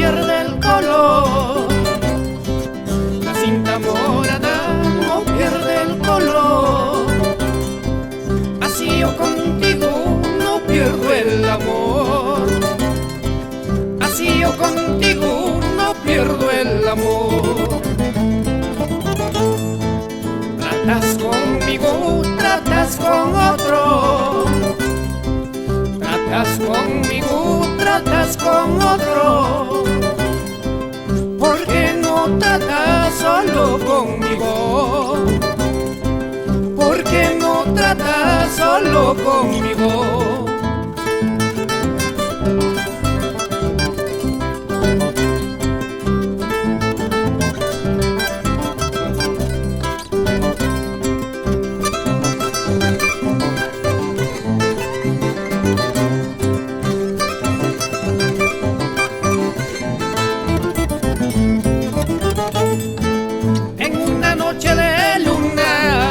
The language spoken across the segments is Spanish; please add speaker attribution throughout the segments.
Speaker 1: pierde el color. La cinta morada no pierde el color. Así yo contigo no pierdo el amor. Así yo contigo no pierdo el amor. Tratas conmigo, tratas con otro. Tratas conmigo, tratas con otro. ¿Por qué no tratas solo conmigo? ¿Por qué no tratas solo conmigo?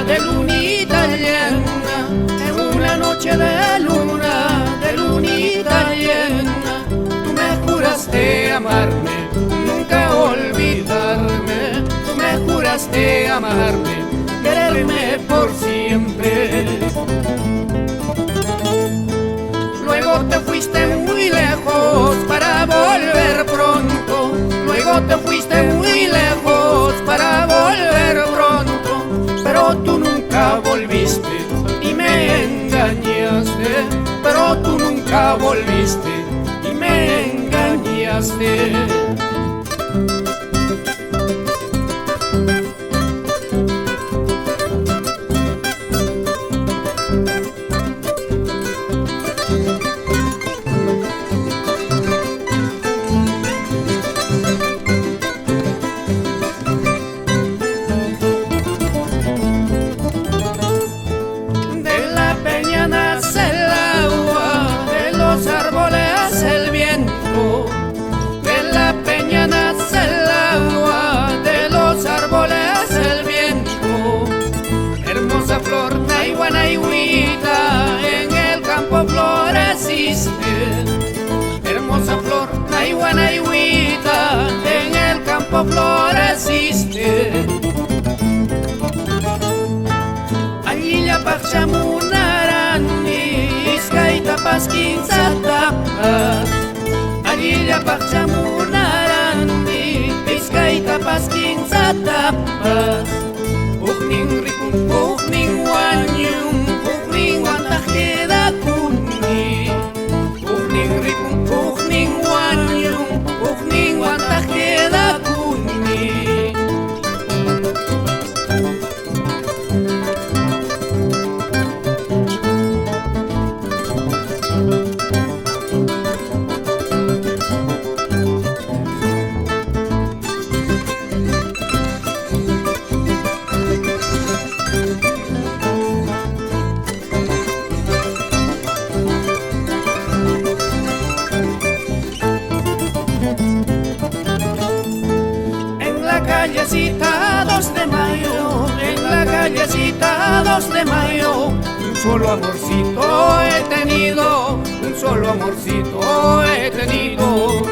Speaker 1: De lunita llena, en una noche de lunita llena, tú me juraste amarme, nunca olvidarme. Tú me juraste amarme, quererme por siempre. Luego te fuiste muy lejos para volver pronto. Luego te fuiste muy lejos para volver pronto. Pero tú nunca volviste y me engañaste. Pero tú nunca volviste y me engañaste. De la peña nace el agua, de los árboles el viento. Hermosa flor, naihuanaiguita, en el campo floreciste. Hermosa flor, naihuanaiguita, en el campo floreciste. Allí ya pachamunarani, iscaita pasquinzatapas. Allí ya pachamunarani, iscaita pasquinzatapas. Ujnin rikun, ujnin wanyum, ujnin wantajeda kunni. Ujnin rikun, ujnin wanyum, ujnin wantajeda kunni. Callecita 2 de mayo, en la callecita 2 de mayo, un solo amorcito he tenido, un solo amorcito he tenido.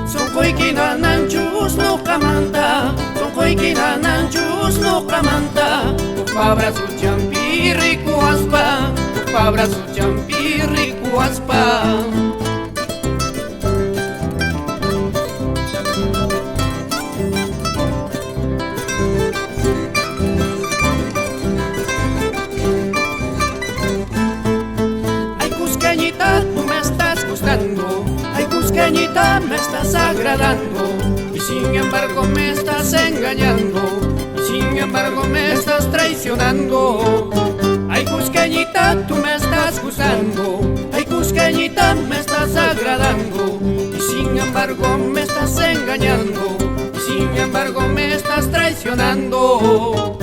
Speaker 1: Son coiquinananchus no camanta, son coiquinananchus no camanta. Pabra su champirri cuaspa, pabra su champirri cuaspa. Tú me estás gustando, ay cusqueñita me estás agradando, y sin embargo me estás engañando, y sin embargo me estás traicionando. Ay cusqueñita tú me estás gustando, ay cusqueñita me estás agradando, y sin embargo me estás engañando, y sin embargo me estás traicionando.